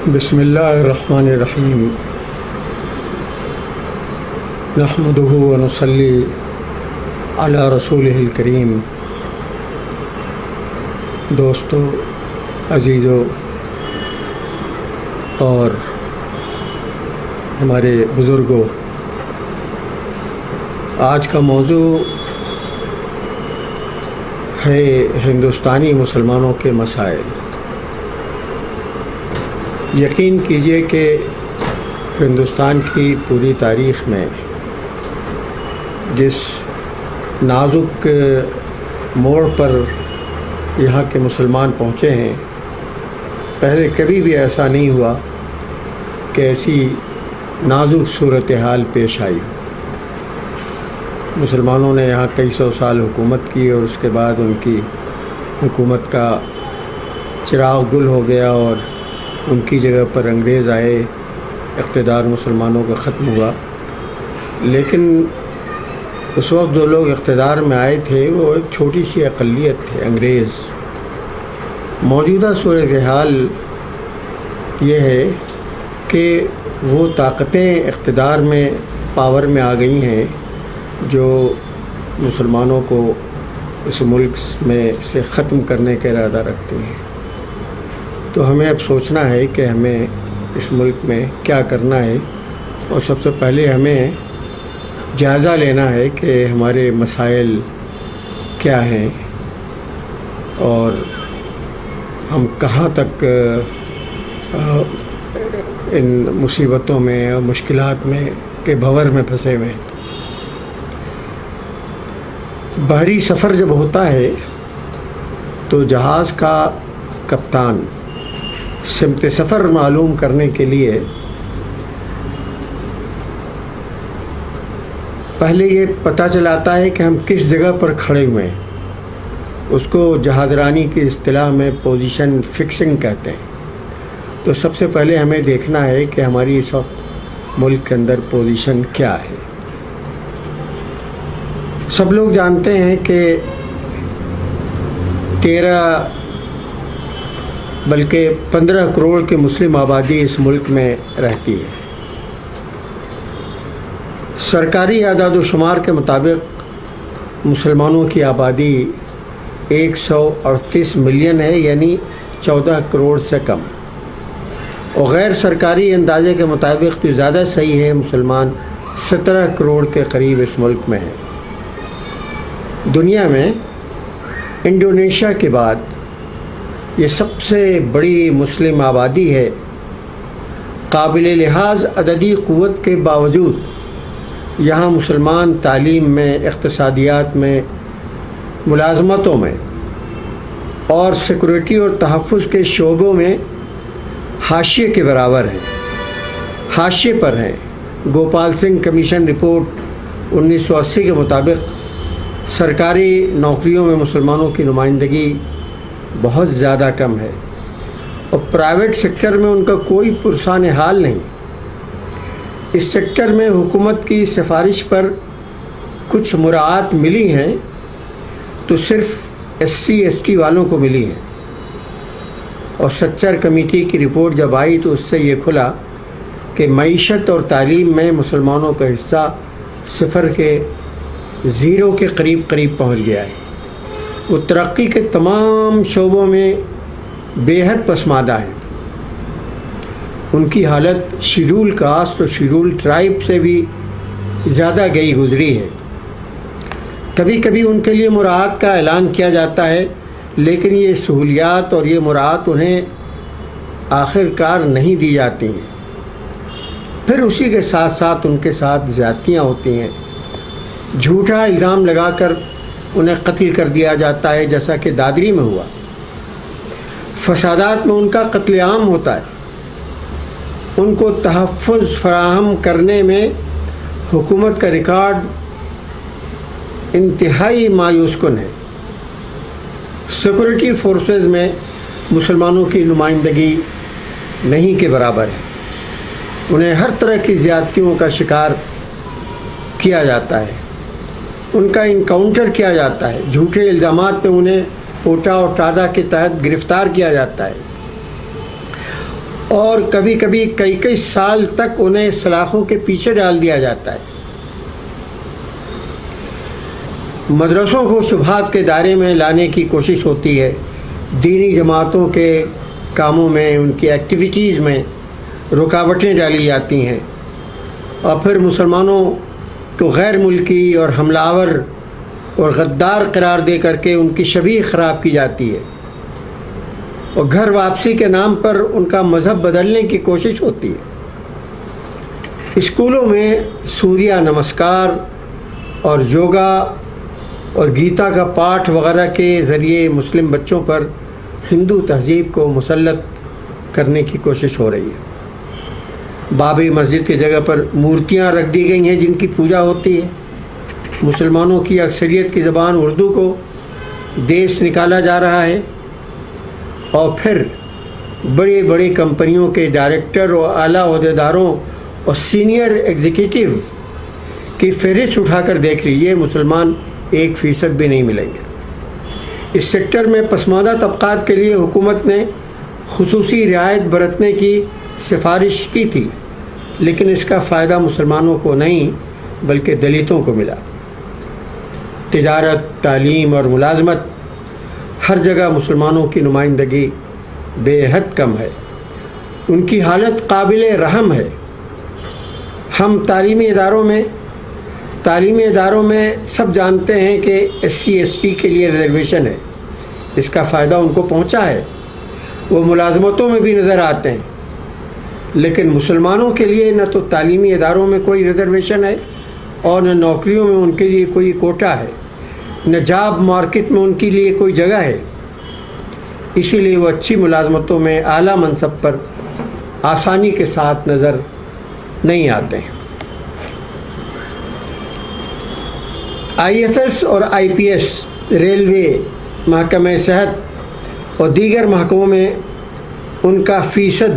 بسم اللہ الرحمن الرحیم نحمدہ ونصلی علی رسولہ الکریم۔ دوستو، عزیزو اور ہمارے بزرگوں، آج کا موضوع ہے ہندوستانی مسلمانوں کے مسائل۔ یقین کیجئے کہ ہندوستان کی پوری تاریخ میں جس نازک موڑ پر یہاں کے مسلمان پہنچے ہیں، پہلے کبھی بھی ایسا نہیں ہوا کہ ایسی نازک صورتحال پیش آئی۔ مسلمانوں نے یہاں کئی سو سال حکومت کی اور اس کے بعد ان کی حکومت کا چراغ گل ہو گیا اور ان کی جگہ پر انگریز آئے، اقتدار مسلمانوں کا ختم ہوا۔ لیکن اس وقت جو لوگ اقتدار میں آئے تھے وہ ایک چھوٹی سی اقلیت تھے، انگریز۔ موجودہ صورتحال یہ ہے کہ وہ طاقتیں اقتدار میں، پاور میں آ گئی ہیں جو مسلمانوں کو اس ملک میں سے ختم کرنے کا ارادہ رکھتے ہیں۔ تو ہمیں اب سوچنا ہے کہ ہمیں اس ملک میں کیا کرنا ہے، اور سب سے پہلے ہمیں جائزہ لینا ہے کہ ہمارے مسائل کیا ہیں اور ہم کہاں تک ان مصیبتوں میں اور مشکلات میں کے بھنور میں پھنسے ہوئے ہیں۔ بحری سفر جب ہوتا ہے تو جہاز کا کپتان سمت سفر معلوم کرنے کے لیے پہلے یہ پتہ چلاتا ہے کہ ہم کس جگہ پر کھڑے ہوئے ہیں۔ اس کو جہاز رانی کی اصطلاح میں پوزیشن فکسنگ کہتے ہیں۔ تو سب سے پہلے ہمیں دیکھنا ہے کہ ہماری اس وقت ملک کے اندر پوزیشن کیا ہے۔ سب لوگ جانتے ہیں کہ 15 کروڑ کی مسلم آبادی اس ملک میں رہتی ہے۔ سرکاری اعداد و شمار کے مطابق مسلمانوں کی آبادی 138 ملین ہے، یعنی 14 کروڑ سے کم، اور غیر سرکاری اندازے کے مطابق جو زیادہ صحیح ہے، مسلمان 17 کروڑ کے قریب اس ملک میں ہیں۔ دنیا میں انڈونیشیا کے بعد یہ سب سے بڑی مسلم آبادی ہے۔ قابل لحاظ عددی قوت کے باوجود یہاں مسلمان تعلیم میں، اقتصادیات میں، ملازمتوں میں اور سیکورٹی اور تحفظ کے شعبوں میں حاشیے کے برابر ہیں، حاشیے پر ہیں۔ گوپال سنگھ کمیشن رپورٹ 1980 کے مطابق سرکاری نوکریوں میں مسلمانوں کی نمائندگی بہت زیادہ کم ہے، اور پرائیویٹ سیکٹر میں ان کا کوئی پرسان حال نہیں۔ اس سیکٹر میں حکومت کی سفارش پر کچھ مراعات ملی ہیں تو صرف SC/ST والوں کو ملی ہیں، اور سچر کمیٹی کی رپورٹ جب آئی تو اس سے یہ کھلا کہ معیشت اور تعلیم میں مسلمانوں کا حصہ 0 کے قریب پہنچ گیا ہے۔ وہ ترقی کے تمام شعبوں میں بے حد پسماندہ ہیں۔ ان کی حالت شیڈول کاسٹ اور شیڈول ٹرائب سے بھی زیادہ گئی گزری ہے۔ کبھی کبھی ان کے لیے مراعات کا اعلان کیا جاتا ہے، لیکن یہ سہولیات اور یہ مراعات انہیں آخر کار نہیں دی جاتی ہیں۔ پھر اسی کے ساتھ ساتھ ان کے ساتھ زیادتیاں ہوتی ہیں۔ جھوٹا الزام لگا کر انہیں قتل کر دیا جاتا ہے، جیسا کہ دادری میں ہوا۔ فسادات میں ان کا قتل عام ہوتا ہے۔ ان کو تحفظ فراہم کرنے میں حکومت کا ریکارڈ انتہائی مایوس کن ہے۔ سیکورٹی فورسز میں مسلمانوں کی نمائندگی نہیں کے برابر ہے۔ انہیں ہر طرح کی زیادتیوں کا شکار کیا جاتا ہے، ان کا انکاؤنٹر کیا جاتا ہے، جھوٹے الزامات پہ انہیں کوٹا اور ٹاڈا کے تحت گرفتار کیا جاتا ہے۔ اور کبھی کبھی کئی سال تک انہیں سلاخوں کے پیچھے ڈال دیا جاتا ہے۔ مدرسوں کو شبہات کے دائرے میں لانے کی کوشش ہوتی ہے، دینی جماعتوں کے کاموں میں، ان کی ایکٹیویٹیز میں رکاوٹیں ڈالی جاتی ہیں، اور پھر مسلمانوں کو غیر ملکی اور حملہ آور اور غدار قرار دے کر کے ان کی شبیہ خراب کی جاتی ہے، اور گھر واپسی کے نام پر ان کا مذہب بدلنے کی کوشش ہوتی ہے۔ اسکولوں میں سوریہ نمسکار اور یوگا اور گیتا کا پاٹھ وغیرہ کے ذریعے مسلم بچوں پر ہندو تہذیب کو مسلط کرنے کی کوشش ہو رہی ہے۔ بابری مسجد کی جگہ پر مورتیاں رکھ دی گئی ہیں جن کی پوجا ہوتی ہے۔ مسلمانوں کی اکثریت کی زبان اردو کو دیش نکالا جا رہا ہے، اور پھر بڑی بڑی کمپنیوں کے ڈائریکٹر اور اعلیٰ عہدیداروں اور سینئر ایگزیکٹو کی فہرست اٹھا کر دیکھ لیجیے، مسلمان 1% بھی نہیں ملیں گے۔ اس سیکٹر میں پسماندہ طبقات کے لیے حکومت نے خصوصی رعایت برتنے کی سفارش کی تھی، لیکن اس کا فائدہ مسلمانوں کو نہیں بلکہ دلتوں کو ملا۔ تجارت، تعلیم اور ملازمت، ہر جگہ مسلمانوں کی نمائندگی بے حد کم ہے، ان کی حالت قابل رحم ہے۔ ہم تعلیمی اداروں میں سب جانتے ہیں کہ SC/ST کے لیے ریزرویشن ہے، اس کا فائدہ ان کو پہنچا ہے، وہ ملازمتوں میں بھی نظر آتے ہیں، لیکن مسلمانوں کے لیے نہ تو تعلیمی اداروں میں کوئی ریزرویشن ہے اور نہ نوکریوں میں ان کے لیے کوئی کوٹا ہے، نہ جاب مارکیٹ میں ان کے لیے کوئی جگہ ہے۔ اسی لیے وہ اچھی ملازمتوں میں اعلیٰ منصب پر آسانی کے ساتھ نظر نہیں آتے ہیں۔ IFS اور IPS، ریلوے، محکمہ صحت اور دیگر محکموں میں ان کا فیصد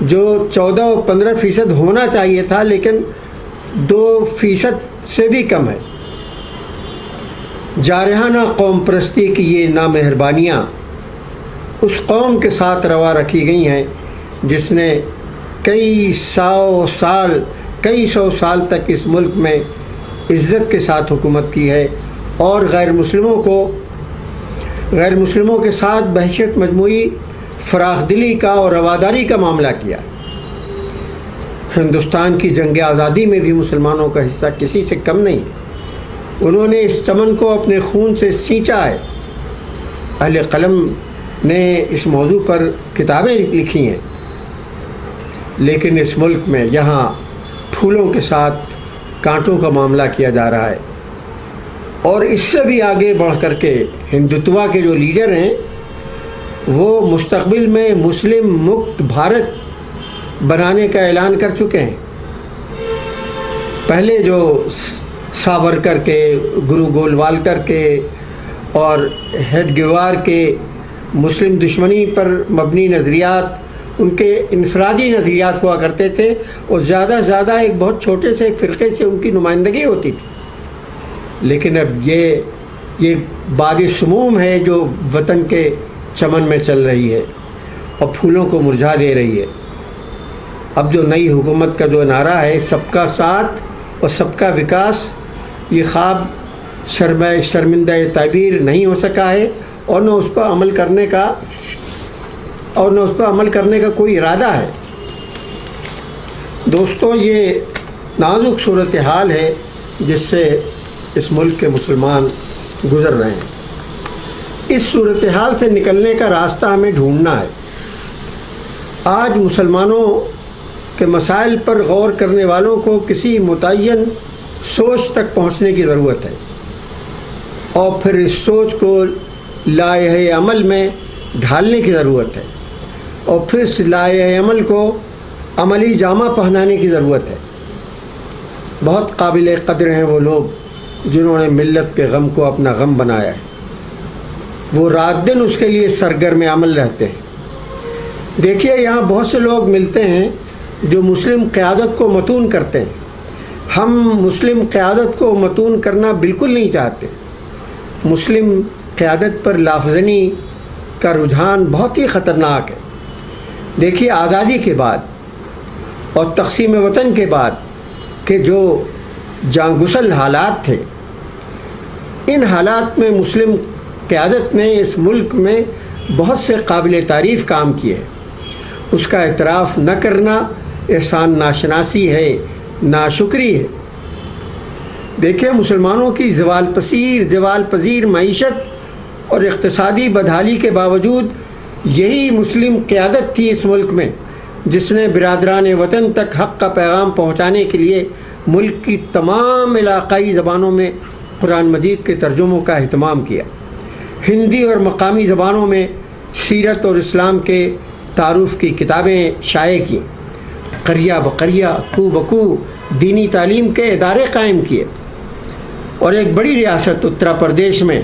جو 14 اور 15% ہونا چاہیے تھا، لیکن 2% سے بھی کم ہے۔ جارحانہ قوم پرستی کی یہ نامہربانیاں اس قوم کے ساتھ روا رکھی گئی ہیں جس نے کئی سو سال تک اس ملک میں عزت کے ساتھ حکومت کی ہے، اور غیر مسلموں کے ساتھ بحثیت مجموعی فراخ دلی کا اور رواداری کا معاملہ کیا۔ ہندوستان کی جنگ آزادی میں بھی مسلمانوں کا حصہ کسی سے کم نہیں، انہوں نے اس چمن کو اپنے خون سے سینچا ہے۔ اہل قلم نے اس موضوع پر کتابیں لکھی ہیں، لیکن اس ملک میں یہاں پھولوں کے ساتھ کانٹوں کا معاملہ کیا جا رہا ہے، اور اس سے بھی آگے بڑھ کر کے ہندوتوا کے جو لیڈر ہیں وہ مستقبل میں مسلم مکت بھارت بنانے کا اعلان کر چکے ہیں۔ پہلے جو ساورکر کے، گرو گولوالکر کے اور ہیڈگیوار کے مسلم دشمنی پر مبنی نظریات ان کے انفرادی نظریات ہوا کرتے تھے، اور زیادہ سے زیادہ ایک بہت چھوٹے سے فرقے سے ان کی نمائندگی ہوتی تھی، لیکن اب یہ باد سموم ہے جو وطن کے چمن میں چل رہی ہے اور پھولوں کو مرجھا دے رہی ہے۔ اب جو نئی حکومت کا جو نعرہ ہے سب کا ساتھ اور سب کا وکاس، یہ خواب شرمندہ تعبیر نہیں ہو سکا ہے، اور نہ اس پر عمل کرنے کا کوئی ارادہ ہے۔ دوستوں، یہ نازک صورتحال ہے جس سے اس ملک کے مسلمان گزر رہے ہیں۔ اس صورتحال سے نکلنے کا راستہ ہمیں ڈھونڈنا ہے۔ آج مسلمانوں کے مسائل پر غور کرنے والوں کو کسی متعین سوچ تک پہنچنے کی ضرورت ہے، اور پھر اس سوچ کو لائحہ عمل میں ڈھالنے کی ضرورت ہے، اور پھر اس لائحہ عمل کو عملی جامہ پہنانے کی ضرورت ہے۔ بہت قابل قدر ہیں وہ لوگ جنہوں نے ملت کے غم کو اپنا غم بنایا ہے، وہ رات دن اس کے لیے سرگرم عمل رہتے ہیں۔ دیکھیے، یہاں بہت سے لوگ ملتے ہیں جو مسلم قیادت کو متون کرتے ہیں۔ ہم مسلم قیادت کو متون کرنا بالکل نہیں چاہتے۔ مسلم قیادت پر لافزنی کا رجحان بہت ہی خطرناک ہے۔ دیکھیے آزادی کے بعد اور تقسیم وطن کے بعد کہ جو جانگسل حالات تھے، ان حالات میں مسلم قیادت نے اس ملک میں بہت سے قابل تعریف کام کیے ہیں۔ اس کا اعتراف نہ کرنا احسان ناشناسی ہے، ناشکری ہے۔ دیکھیں مسلمانوں کی زوال پذیر معیشت اور اقتصادی بدحالی کے باوجود یہی مسلم قیادت تھی اس ملک میں جس نے برادران وطن تک حق کا پیغام پہنچانے کے لیے ملک کی تمام علاقائی زبانوں میں قرآن مجید کے ترجموں کا اہتمام کیا، ہندی اور مقامی زبانوں میں سیرت اور اسلام کے تعارف کی کتابیں شائع کیں، قریہ بقریہ کو بکو دینی تعلیم کے ادارے قائم کیے، اور ایک بڑی ریاست اتر پردیش میں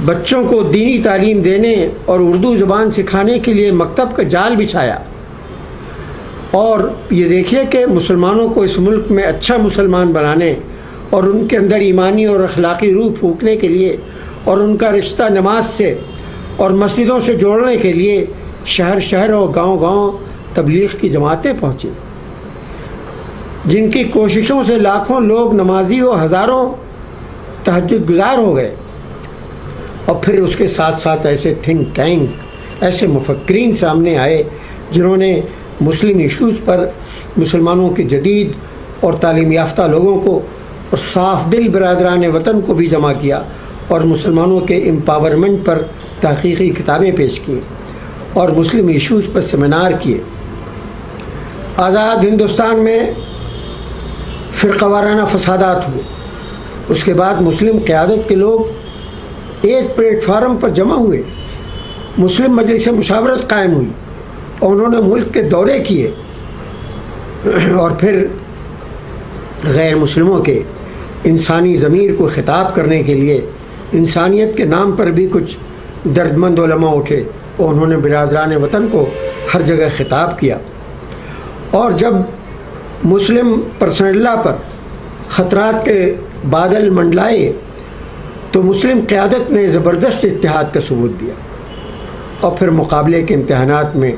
بچوں کو دینی تعلیم دینے اور اردو زبان سکھانے کے لیے مکتب کا جال بچھایا۔ اور یہ دیکھیے کہ مسلمانوں کو اس ملک میں اچھا مسلمان بنانے اور ان کے اندر ایمانی اور اخلاقی روح پھونکنے کے لیے اور ان کا رشتہ نماز سے اور مسجدوں سے جوڑنے کے لیے شہر شہر اور گاؤں گاؤں تبلیغ کی جماعتیں پہنچیں، جن کی کوششوں سے لاکھوں لوگ نمازی و ہزاروں تہجد گزار ہو گئے۔ اور پھر اس کے ساتھ ساتھ ایسے تھنک ٹینک، ایسے مفکرین سامنے آئے جنہوں نے مسلم ایشوز پر مسلمانوں کے جدید اور تعلیم یافتہ لوگوں کو اور صاف دل برادران وطن کو بھی جمع کیا اور مسلمانوں کے امپاورمنٹ پر تحقیقی کتابیں پیش کیں اور مسلم ایشوز پر سیمینار کیے۔ آزاد ہندوستان میں فرقہ وارانہ فسادات ہوئے، اس کے بعد مسلم قیادت کے لوگ ایک پلیٹ فارم پر جمع ہوئے، مسلم مجلس مشاورت قائم ہوئی اور انہوں نے ملک کے دورے کیے، اور پھر غیر مسلموں کے انسانی ضمیر کو خطاب کرنے کے لیے انسانیت کے نام پر بھی کچھ دردمند علماء اٹھے اور انہوں نے برادران وطن کو ہر جگہ خطاب کیا۔ اور جب مسلم پرسنل لا پر خطرات کے بادل منڈلائے تو مسلم قیادت نے زبردست اتحاد کا ثبوت دیا، اور پھر مقابلے کے امتحانات میں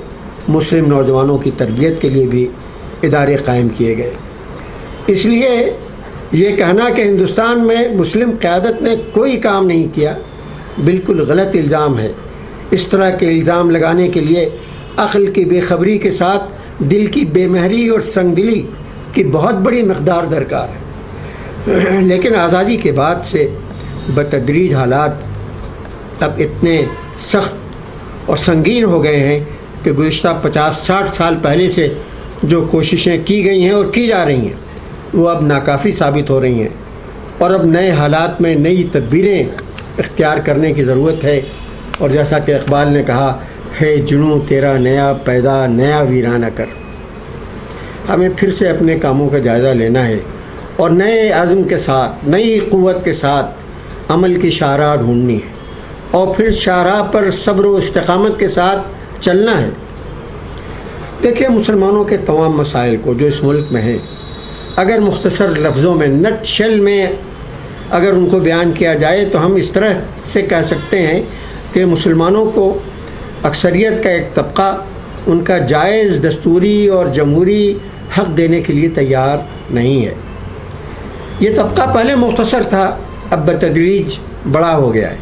مسلم نوجوانوں کی تربیت کے لیے بھی ادارے قائم کیے گئے۔ اس لیے یہ کہنا کہ ہندوستان میں مسلم قیادت نے کوئی کام نہیں کیا بالکل غلط الزام ہے۔ اس طرح کے الزام لگانے کے لیے عقل کی بے خبری کے ساتھ دل کی بے مہری اور سنگ دلی کی بہت بڑی مقدار درکار ہے۔ لیکن آزادی کے بعد سے بتدریج حالات اب اتنے سخت اور سنگین ہو گئے ہیں کہ گزشتہ 50-60 سال پہلے سے جو کوششیں کی گئی ہیں اور کی جا رہی ہیں وہ اب ناکافی ثابت ہو رہی ہیں، اور اب نئے حالات میں نئی تدبیریں اختیار کرنے کی ضرورت ہے۔ اور جیسا کہ اقبال نے کہا ہے جنوں تیرا نیا پیدا نیا ویرانہ کر، ہمیں پھر سے اپنے کاموں کا جائزہ لینا ہے اور نئے عزم کے ساتھ نئی قوت کے ساتھ عمل کی شاہراہ ڈھونڈنی ہے، اور پھر شاہراہ پر صبر و استقامت کے ساتھ چلنا ہے۔ دیکھیں مسلمانوں کے تمام مسائل کو جو اس ملک میں ہیں، اگر مختصر لفظوں میں نٹ شل میں اگر ان کو بیان کیا جائے تو ہم اس طرح سے کہہ سکتے ہیں کہ مسلمانوں کو اکثریت کا ایک طبقہ ان کا جائز دستوری اور جمہوری حق دینے کے لیے تیار نہیں ہے۔ یہ طبقہ پہلے مختصر تھا، اب بتدریج بڑا ہو گیا ہے،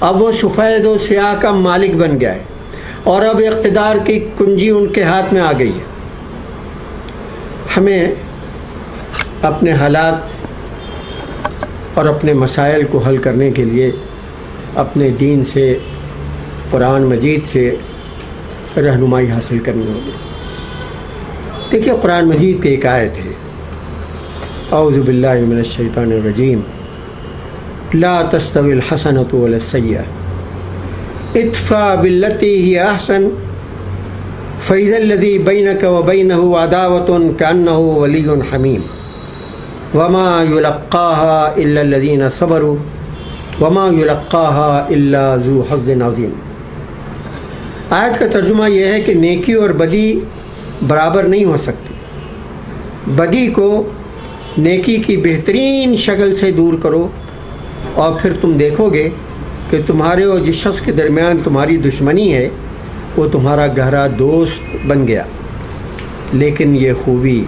اب وہ سفید و سیاہ کا مالک بن گیا ہے، اور اب اقتدار کی کنجی ان کے ہاتھ میں آ گئی ہے۔ ہمیں اپنے حالات اور اپنے مسائل کو حل کرنے کے لیے اپنے دین سے، قرآن مجید سے رہنمائی حاصل کرنی ہوگی۔ دیکھیے قرآن مجید کی ایک آیت ہے، اعوذ باللہ من الشیطان الرجیم، لا تستوی الحسنۃ ولا السیئۃ ادفع باللتی ہی احسن فاذا الذی بینک وبینہ عداوۃ کأنہ ولی حمیم وما یلقاها الا الذین صبروا وما یلقاها الا ذو حظ عظیم۔ آیت کا ترجمہ یہ ہے کہ نیکی اور بدی برابر نہیں ہو سکتی، بدی کو نیکی کی بہترین شکل سے دور کرو اور پھر تم دیکھو گے کہ تمہارے اور جس شخص کے درمیان تمہاری دشمنی ہے وہ تمہارا گہرا دوست بن گیا، لیکن یہ خوبی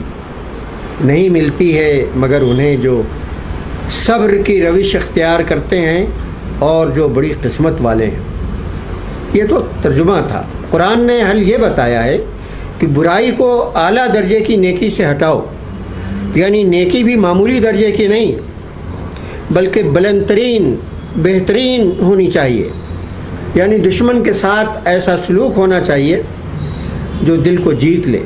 نہیں ملتی ہے مگر انہیں جو صبر کی روش اختیار کرتے ہیں اور جو بڑی قسمت والے ہیں۔ یہ تو ترجمہ تھا۔ قرآن نے حل یہ بتایا ہے کہ برائی کو اعلیٰ درجے کی نیکی سے ہٹاؤ، یعنی نیکی بھی معمولی درجے کی نہیں بلکہ بلند ترین بہترین ہونی چاہیے، یعنی دشمن کے ساتھ ایسا سلوک ہونا چاہیے جو دل کو جیت لے۔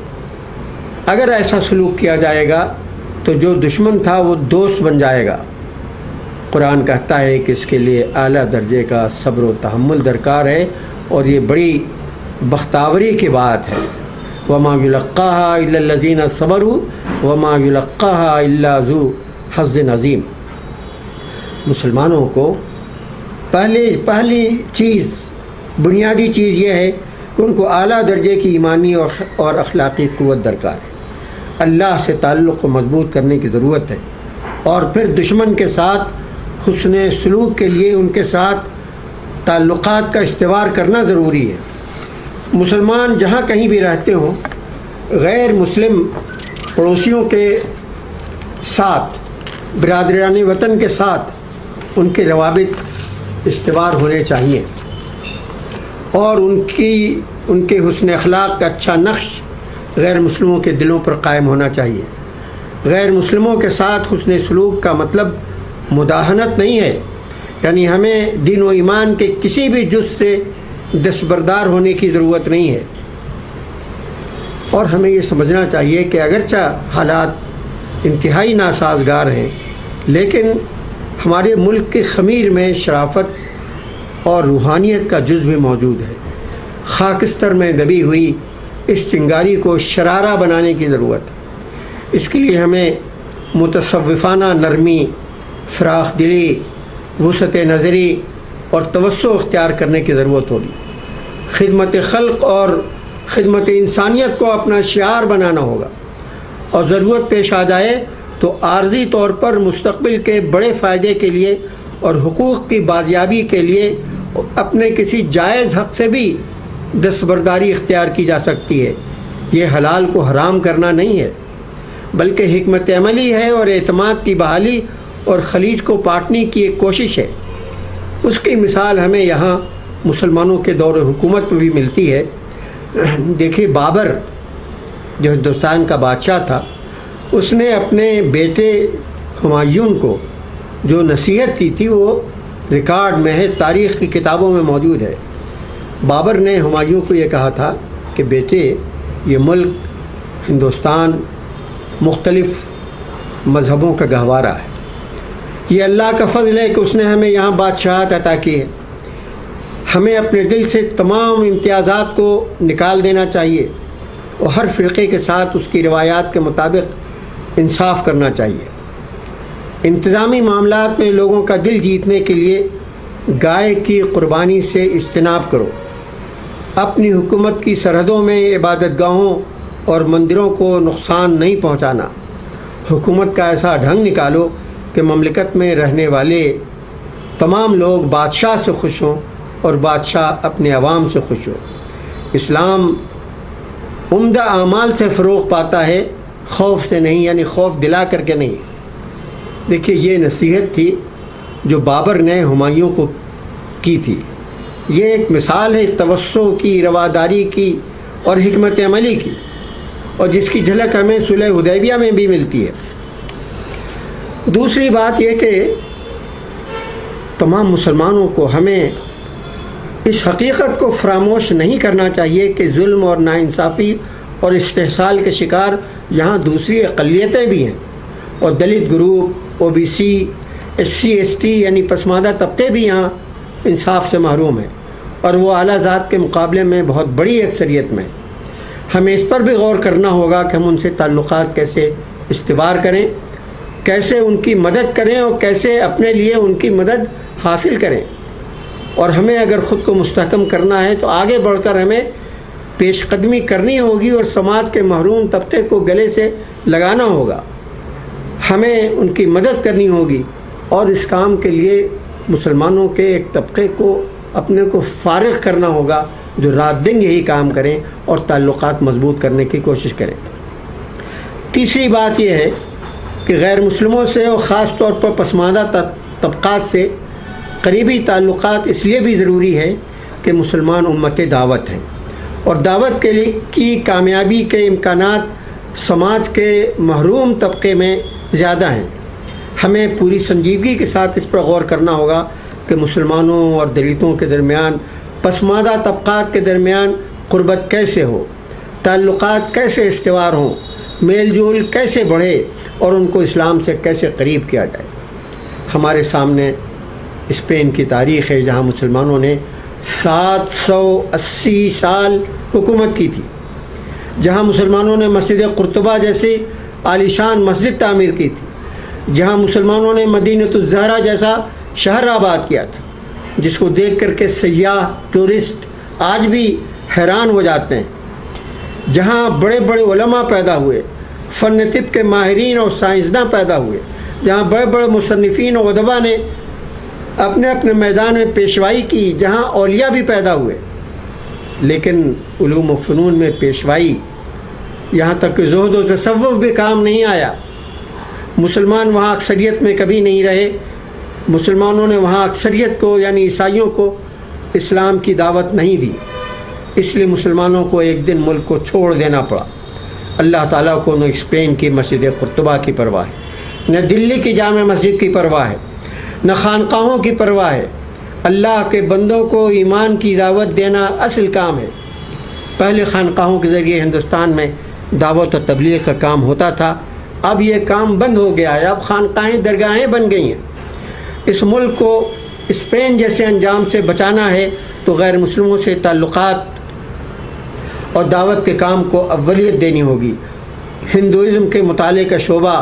اگر ایسا سلوک کیا جائے گا تو جو دشمن تھا وہ دوست بن جائے گا۔ قرآن کہتا ہے کہ اس کے لیے اعلیٰ درجے کا صبر و تحمل درکار ہے، اور یہ بڑی بختاوری کی بات ہے۔ وَمَا يُلَقَّاهَا إِلَّا الَّذِينَ صَبَرُوا وَمَا يُلَقَّاهَا إِلَّا ذُو حَظٍّ عَظِيمٍ۔ مسلمانوں کو پہلی چیز، بنیادی چیز یہ ہے کہ ان کو اعلیٰ درجے کی ایمانی اور اخلاقی قوت درکار ہے۔ اللہ سے تعلق کو مضبوط کرنے کی ضرورت ہے، اور پھر دشمن کے ساتھ حسن سلوک کے لیے ان کے ساتھ تعلقات کا استوار کرنا ضروری ہے۔ مسلمان جہاں کہیں بھی رہتے ہوں، غیر مسلم پڑوسیوں کے ساتھ، برادران وطن کے ساتھ ان کے روابط استوار ہونے چاہیے، اور ان کے حسن اخلاق کا اچھا نقش غیر مسلموں کے دلوں پر قائم ہونا چاہیے۔ غیر مسلموں کے ساتھ حسن سلوک کا مطلب مداہنت نہیں ہے، یعنی ہمیں دین و ایمان کے کسی بھی جز سے دستبردار ہونے کی ضرورت نہیں ہے، اور ہمیں یہ سمجھنا چاہیے کہ اگرچہ حالات انتہائی ناسازگار ہیں، لیکن ہمارے ملک کے خمیر میں شرافت اور روحانیت کا جز بھی موجود ہے۔ خاکستر میں دبی ہوئی اس چنگاری کو شرارہ بنانے کی ضرورت ہے۔ اس کے لیے ہمیں متصوفانہ نرمی، فراخ دلی، وسعت نظری اور توسع اختیار کرنے کی ضرورت ہوگی۔ خدمت خلق اور خدمت انسانیت کو اپنا شعار بنانا ہوگا، اور ضرورت پیش آ جائے تو عارضی طور پر مستقبل کے بڑے فائدے کے لیے اور حقوق کی بازیابی کے لیے اپنے کسی جائز حق سے بھی دستبرداری اختیار کی جا سکتی ہے۔ یہ حلال کو حرام کرنا نہیں ہے، بلکہ حکمت عملی ہے اور اعتماد کی بحالی اور خلیج کو پاٹنے کی ایک کوشش ہے۔ اس کی مثال ہمیں یہاں مسلمانوں کے دور حکومت میں بھی ملتی ہے۔ دیکھیے، بابر جو ہندوستان کا بادشاہ تھا، اس نے اپنے بیٹے ہمایوں کو جو نصیحت کی تھی وہ ریکارڈ میں ہے، تاریخ کی کتابوں میں موجود ہے۔ بابر نے ہمایوں کو یہ کہا تھا کہ بیٹے، یہ ملک ہندوستان مختلف مذہبوں کا گہوارہ ہے، یہ اللہ کا فضل ہے کہ اس نے ہمیں یہاں بادشاہت عطا کی ہے۔ ہمیں اپنے دل سے تمام امتیازات کو نکال دینا چاہیے، اور ہر فرقے کے ساتھ اس کی روایات کے مطابق انصاف کرنا چاہیے۔ انتظامی معاملات میں لوگوں کا دل جیتنے کے لیے گائے کی قربانی سے اجتناب کرو۔ اپنی حکومت کی سرحدوں میں عبادت گاہوں اور مندروں کو نقصان نہیں پہنچانا۔ حکومت کا ایسا ڈھنگ نکالو کہ مملکت میں رہنے والے تمام لوگ بادشاہ سے خوش ہوں اور بادشاہ اپنے عوام سے خوش ہو۔ اسلام عمدہ اعمال سے فروغ پاتا ہے، خوف سے نہیں، یعنی خوف دلا کر کے نہیں۔ دیکھیے، یہ نصیحت تھی جو بابر نے ہمایوں کو کی تھی۔ یہ ایک مثال ہے توسع کی، رواداری کی اور حکمت عملی کی، اور جس کی جھلک ہمیں صلح حدیبیہ میں بھی ملتی ہے۔ دوسری بات یہ کہ تمام مسلمانوں کو ہمیں اس حقیقت کو فراموش نہیں کرنا چاہیے کہ ظلم اور ناانصافی اور استحصال کے شکار یہاں دوسری اقلیتیں بھی ہیں، اور Dalit group, OBC، SC ST یعنی پسماندہ طبقے بھی یہاں انصاف سے محروم ہیں، اور وہ اعلیٰ ذات کے مقابلے میں بہت بڑی اکثریت میں۔ ہمیں اس پر بھی غور کرنا ہوگا کہ ہم ان سے تعلقات کیسے استوار کریں، کیسے ان کی مدد کریں، اور کیسے اپنے لیے ان کی مدد حاصل کریں۔ اور ہمیں اگر خود کو مستحکم کرنا ہے تو آگے بڑھ کر ہمیں پیش قدمی کرنی ہوگی اور سماج کے محروم طبقے کو گلے سے لگانا ہوگا، ہمیں ان کی مدد کرنی ہوگی، اور اس کام کے لیے مسلمانوں کے ایک طبقے کو اپنے کو فارغ کرنا ہوگا جو رات دن یہی کام کریں اور تعلقات مضبوط کرنے کی کوشش کریں۔ تیسری بات یہ ہے کہ غیر مسلموں سے اور خاص طور پر پسماندہ طبقات سے قریبی تعلقات اس لیے بھی ضروری ہے کہ مسلمان امت دعوت ہیں، اور دعوت کے لیے کی کامیابی کے امکانات سماج کے محروم طبقے میں زیادہ ہیں۔ ہمیں پوری سنجیدگی کے ساتھ اس پر غور کرنا ہوگا کہ مسلمانوں اور دلتوں کے درمیان، پسماندہ طبقات کے درمیان قربت کیسے ہو، تعلقات کیسے استوار ہوں، میل جول کیسے بڑھے اور ان کو اسلام سے کیسے قریب کیا جائے۔ ہمارے سامنے اسپین کی تاریخ ہے، جہاں مسلمانوں نے 780 سال حکومت کی تھی، جہاں مسلمانوں نے مسجد قرطبہ جیسی عالیشان مسجد تعمیر کی تھی، جہاں مسلمانوں نے مدینۃ الزہرا جیسا شہر آباد کیا تھا، جس کو دیکھ کر کے سیاح ٹورسٹ آج بھی حیران ہو جاتے ہیں، جہاں بڑے بڑے علماء پیدا ہوئے، فن طب کے ماہرین اور سائنسداں پیدا ہوئے، جہاں بڑے بڑے مصنفین اور ادباء نے اپنے اپنے میدان میں پیشوائی کی، جہاں اولیاء بھی پیدا ہوئے، لیکن علوم و فنون میں پیشوائی، یہاں تک کہ زہد و تصوف بھی کام نہیں آیا۔ مسلمان وہاں اکثریت میں کبھی نہیں رہے۔ مسلمانوں نے وہاں اکثریت کو یعنی عیسائیوں کو اسلام کی دعوت نہیں دی، اس لیے مسلمانوں کو ایک دن ملک کو چھوڑ دینا پڑا۔ اللہ تعالیٰ کو نہ اسپین کی مسجد قرطبہ کی پرواہ ہے، نہ دلی کی جامع مسجد کی پرواہ ہے، نہ خانقاہوں کی پرواہ ہے۔ اللہ کے بندوں کو ایمان کی دعوت دینا اصل کام ہے۔ پہلے خانقاہوں کے ذریعے ہندوستان میں دعوت و تبلیغ کا کام ہوتا تھا، اب یہ کام بند ہو گیا ہے، اب خانقاہیں درگاہیں بن گئی ہیں۔ اس ملک کو اسپین جیسے انجام سے بچانا ہے تو غیر مسلموں سے تعلقات اور دعوت کے کام کو اولیت دینی ہوگی۔ ہندوازم کے مطالعے کا شعبہ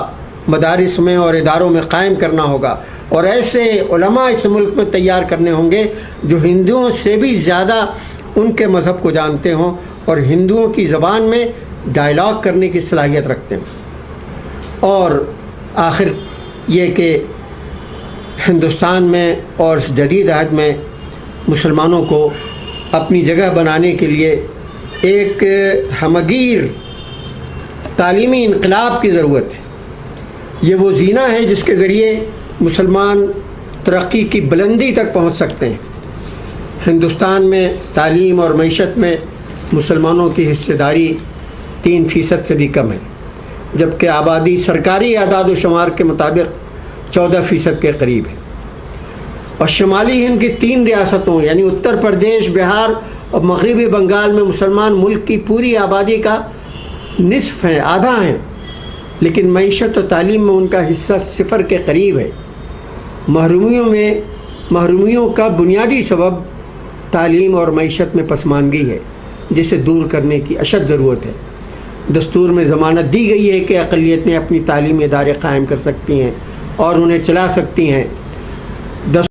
مدارس میں اور اداروں میں قائم کرنا ہوگا، اور ایسے علماء اس ملک میں تیار کرنے ہوں گے جو ہندوؤں سے بھی زیادہ ان کے مذہب کو جانتے ہوں اور ہندوؤں کی زبان میں ڈائلاگ کرنے کی صلاحیت رکھتے ہیں۔ اور آخر یہ کہ ہندوستان میں اور اس جدید عہد میں مسلمانوں کو اپنی جگہ بنانے کے لیے ایک ہمگیر تعلیمی انقلاب کی ضرورت ہے۔ یہ وہ زینہ ہے جس کے ذریعے مسلمان ترقی کی بلندی تک پہنچ سکتے ہیں۔ ہندوستان میں تعلیم اور معیشت میں مسلمانوں کی حصہ داری 3% سے بھی کم ہے، جبکہ آبادی سرکاری اعداد و شمار کے مطابق 14% کے قریب ہے، اور شمالی ہند کی 3 ریاستوں یعنی اتر پردیش، بہار اور مغربی بنگال میں مسلمان ملک کی پوری آبادی کا نصف ہیں، آدھا ہیں، لیکن معیشت و تعلیم میں ان کا حصہ 0 کے قریب ہے۔ محرومیوں کا بنیادی سبب تعلیم اور معیشت میں پسماندگی ہے، جسے دور کرنے کی اشد ضرورت ہے۔ دستور میں ضمانت دی گئی ہے کہ اقلیتیں اپنی تعلیمی ادارے قائم کر سکتی ہیں اور انہیں چلا سکتی ہیں۔